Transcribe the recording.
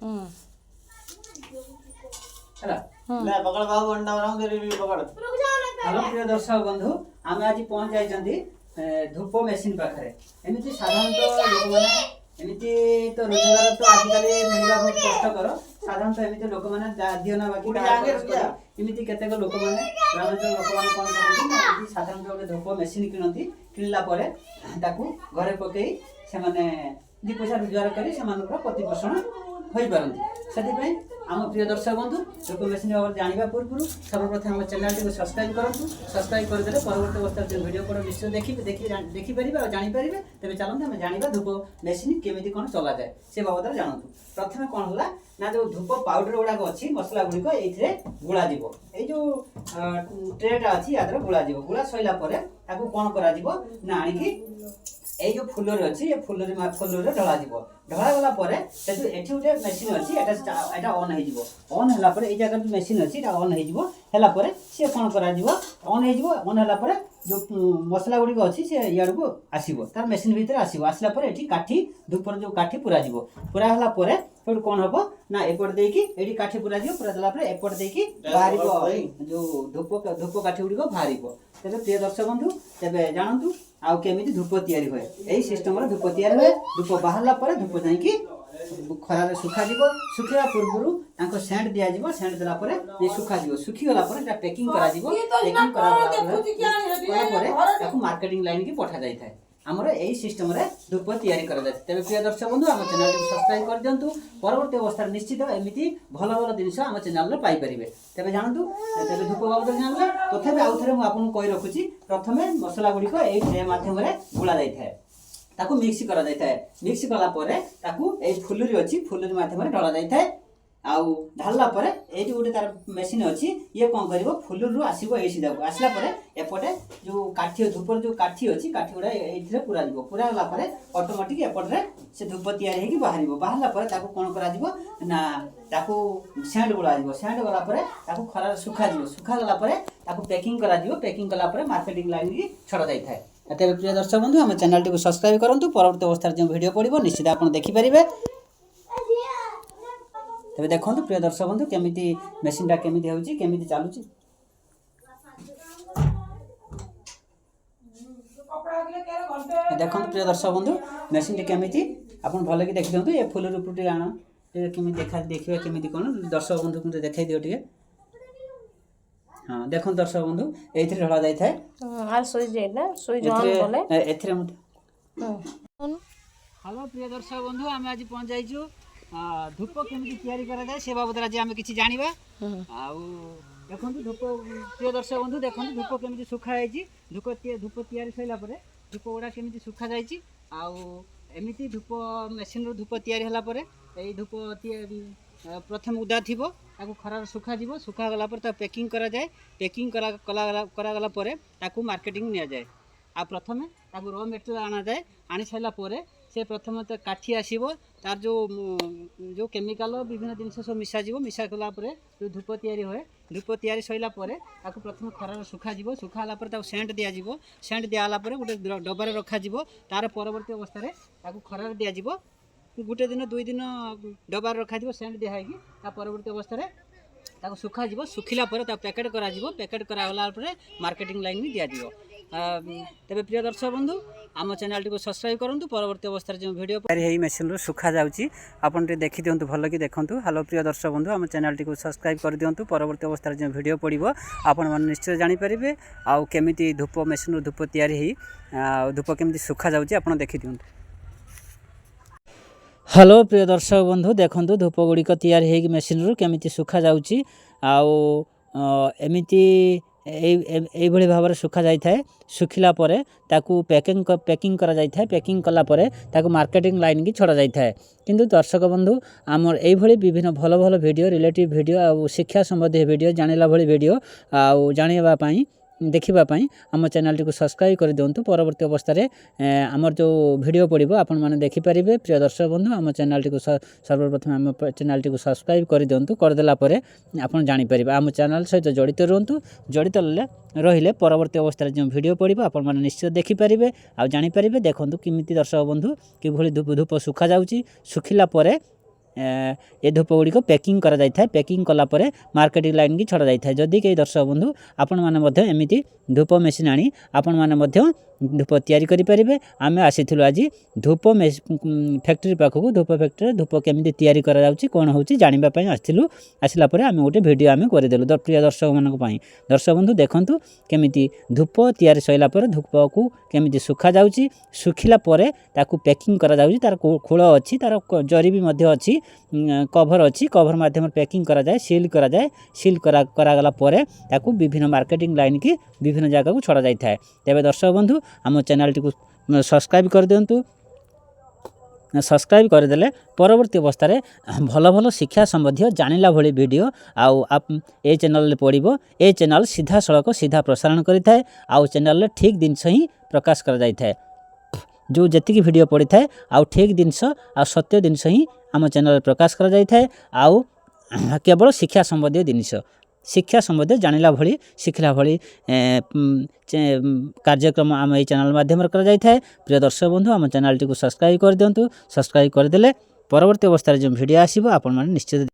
ହେଲା ले पकड़ बाबू अंडा बनाऊ दे रे पकड़। हेलो प्रिय दर्शक बंधु आमे आज पहुंच जाइछंती धूप मेसिन पाखरे। एमिति साधारणतः लोक माने एमिति तो रोजगार तो आजिकल मिलवा बहुत कष्टकर। साधारणतः एमिति लोक माने दियना बाकी एमिति केतेक लोक माने ग्रामांचल लोक माने कोन करନ୍ତି ना एमिति साधारणतः गोटे धूप मेसिन किनନ୍ତି किनला परे ताकू घरे पकेई से माने दी पैसा रोजगार करी से मानकर प्रतिपोषण होई पारନ୍ତି। सेति आम प्रिय दर्शक बंधु धूप मेसिन बारे जानवा पूर्व सर्वप्रथम आम चैनल टी सब्सक्राइब करूँ। सब्सक्राइब करदे परवर्त अवस्था जो वीडियो पड़े निश्चय देखिपारे और जानीपारे। तेज चलते आम जाना धूप मेसिन केमी कौन चला जाए से बाबद जानतु। प्रथम कौन है ना जो धूप पाउडर गुड़ाक अच्छी मसला गुड़िक ये गुड़ा जो ट्रेटा अच्छी या गुड़ा गुड़ा सरला कौन कर आणिकी ये जो फुलर अच्छी ये फुलर ढला ढला गला एठी गोटे मेसिन अच्छी एटा ऑन हो ऑन है ये जगह जो मेसिन अच्छी ऑन हो सी कौन कर ऑन है जो मसला गुड़िक अच्छी से इड़ को आसो तार मेसिन भितर आसला ये काठी धूपर जो काठी पूरा पूरा फिर कौन हम ना एपट देकी काठी पूरा पूरा देला एपट देकी बाहर जो धूप काठी गुड़िक बाहर। तेज प्रिय दर्शक बंधु तेरे जानतु आउ केमी धूप तैयारी हुए यही सिस्टम धूप तैयारी हुए। धूप बाहर धूप जाकि खरार सुखा सुखा पूर्व सेंट दिज्व सेंट देलापर ये सुखा सुखीगला पैकिंग मार्केटिंग लाइन की पठा जाए आमर यही सिस्टम धूप तैयारी कर। तेज प्रिय दर्शक बंधु आम चैनल को सब्सक्राइब कर दिंतु। परवर्ती अवस्था निश्चित एमती भल भल जिन आम चैनल पाइपर। तेज जानतु तेज धूप बाबद जानले तथापि आउ थे मुझे कही रखुच्छी प्रथम मसला गुड़िक यही ट्रे मध्यम गुड़ा जाए ताकू मिक्स करा जाए मिक्स कला परे ताकू ए फुलुरी अच्छी फुलुरी मध्यम ढला जाए आउ ढाला परे ये गोटे तार मेसिन अच्छी ये कौन कर फुलुरु आसो ये सीधा आसला एपटे जो काठी धूपर जो काठी अच्छी काठी गुड़ा ये पूरा पूरा गला ऑटोमेटिक एपटे से धूप तैयारी बाहर बाहर कौन कर सेंट गुड़ा सेंट गला खरार सुखा सुखा गला पैकिंग पैकिंग कला मार्केटिंग लाइन की छड़ा जाए। तेज प्रिय दर्शक बंधु आम चैनल टी सब्सक्राइब करूँ। परवर्ती अवस्था जो वीडियो पड़ो निश्चित आप देखिपारे। तेज देखो प्रिय दर्शक बंधु केमी मेसीनटा केमी होमी चलुची देखो प्रिय दर्शक बंधु मेसीन टी केमी आप भल कि देखी दिखाँ ये फुल रूपटी आण केमी देखिए केमी कौन दर्शक बंधु को देखा दियो टे। हाँ देखो दर्शक बंधु ये ढला जाए हेलो प्रिय दर्शक बंधु आम आज पहुँच जाइए धूप केमी तैयारी से बाबद आज आम कि जाना देखो धूप प्रिय दर्शक बंधु देखो धूप केमी सुखाई धूप तैयारी सरला धूप गुड़ा केमी सुखा जाए आमती धूप मेसीन धूप तैयारी है धूप प्रथम उदा थी खरार सुखा सुखा गला पैकिंग करा जाए पैकिंग करागला मार्केटिंग नि जाए आ प्रथम रॉ मेटेरियल आना जाए आनी सारा से प्रथम काठी आसो तार जो केमिकल विभिन्न जिन सब मिसा गला जो धूप तैयारी हुए धूप तैयारी सरला प्रथम खरार सुखा सुखाला सेंट दिज्व सेंट दिगला गोटे डबार रखा तार परवर्ती अवस्था खरार दिज्व गोटे दिन दुई दिन डबार रखा सेंट दिखाई परवर्ती अवस्था सुखा सुखिला पैकेट पैकेट करागला मार्केटिंग लाइन दिज्व। तेरे प्रिय दर्शक बंधु आम चैनल टी सब्सक्राइब करूँ। परवर्ती अवस्था जो वीडियो मेसिन सुखा जाऊँगी आपन देखी दिंतु भल कि देखूँ। हेलो प्रिय दर्शक बंधु आम चैनल टी सब्सक्राइब कर दिंतु। परवर्ती अवस्था जो वीडियो पड़ो आपण मैंने निश्चय जानीपारे आउ केमी धूप मेसिन धूप तैयारी धूप केमी सुखा जाऊँगी आप देखी दिंतु। हेलो प्रिय दर्शक बंधु देखो धूप गुड़िक तैयारी मेसिन रू केमी सुखा जाऊँगी एमती यही भाव में सुखा जाए सुखिला पैकिंग करा जाए पैकिंग कला मार्केटिंग लाइन की छड़ा जाए। किंतु दर्शक बंधु आमर यही विभिन्न भल भल वीडियो रिलेटिव वीडियो आ शिक्षा संबंधी वीडियो जानिला भली वीडियो आ जानापी देखापी आम चैनल टी सब्सक्राइब कर दिंतु। परवर्ती अवस्था आमर जो वीडियो पड़ो आपण मैंने देखिपारे। प्रिय दर्शक बंधु आम चैनल टी सर्वप्रथम आम चैनल टी सब्सक्राइब कर दिंतु करदेला आप जानीपारे आम चैनल सहित जड़ित रुहतु जड़ित रहिले परवर्ती अवस्था जो वीडियो पड़ो आपण मैंने निश्चित देखिपारे आ जानीपारे। देखो किमिति दर्शक बंधु कि धूप सुखा जाऊँगी सुखिला ए धूप गुड़िक पैकिंग करा जाय थाए। पैकिंग कला परे मार्केटिंग लाइन की छड़ा जाय थाए। जदि के दर्शक बंधु आपण माने मध्य एमिति धूप मेसिन आनी आपण माने मध्य धूप तैयारी करि परिबे। आमे आसीथिलु आज धूप फैक्ट्री पाखकु धूप फैक्ट्री धूप केमिति तैयारी करा जाउची कोन होउची जानिबा पई आसीथिलु। आसिला परे आमे गोटे वीडियो आमे करि देलु प्रिय दर्शक मानक पई। दर्शक बंधु देखंतु केमिति धूप तैयारी सइला परे धूप को केमिति सुखा जाउची। सुखिला परे ताकू पैकिंग करा जाउची। तार खोल अछि तार जरी भी मध्य अछि कवर अछि। कवर माध्यम पैकिंग करा जाय सील करा जाय। सील करा गला परे ताकू विभिन्न मार्केटिंग लाइन की विभिन्न जगह को छड़ा जाय थाए। तेबे दर्शक बंधु हम चैनल टी को सब्सक्राइब कर दियंतु। सब्सक्राइब करदेले परवर्ती अवस्था रे भल भल शिक्षा संबंधी जानिला भली वीडियो आउ आप ए चैनल रे पड़िबो। ए चैनल सीधा सड़क सीधा प्रसारण करि थाए। आउ चैनल रे ठीक दिन से ही प्रकाश कर जाय थाए। जो जति की वीडियो पड़ी थाए आउ ठीक दिन से आ सत्य दिन से ही आम चैनल प्रकाश कर जाय थाए। आउ केवल शिक्षा संबंधी जिनिस शिक्षा संबंधी जानिला भली शिखला भली कार्यक्रम आम ए चैनल माध्यम कर जाय थाए। प्रिय दर्शक बंधु आम चैनल टी को सब्सक्राइब कर दियंतु। सब्सक्राइब कर देले परवर्ती अवस्था रे जो वीडियो आसीबो आपण माने निश्चित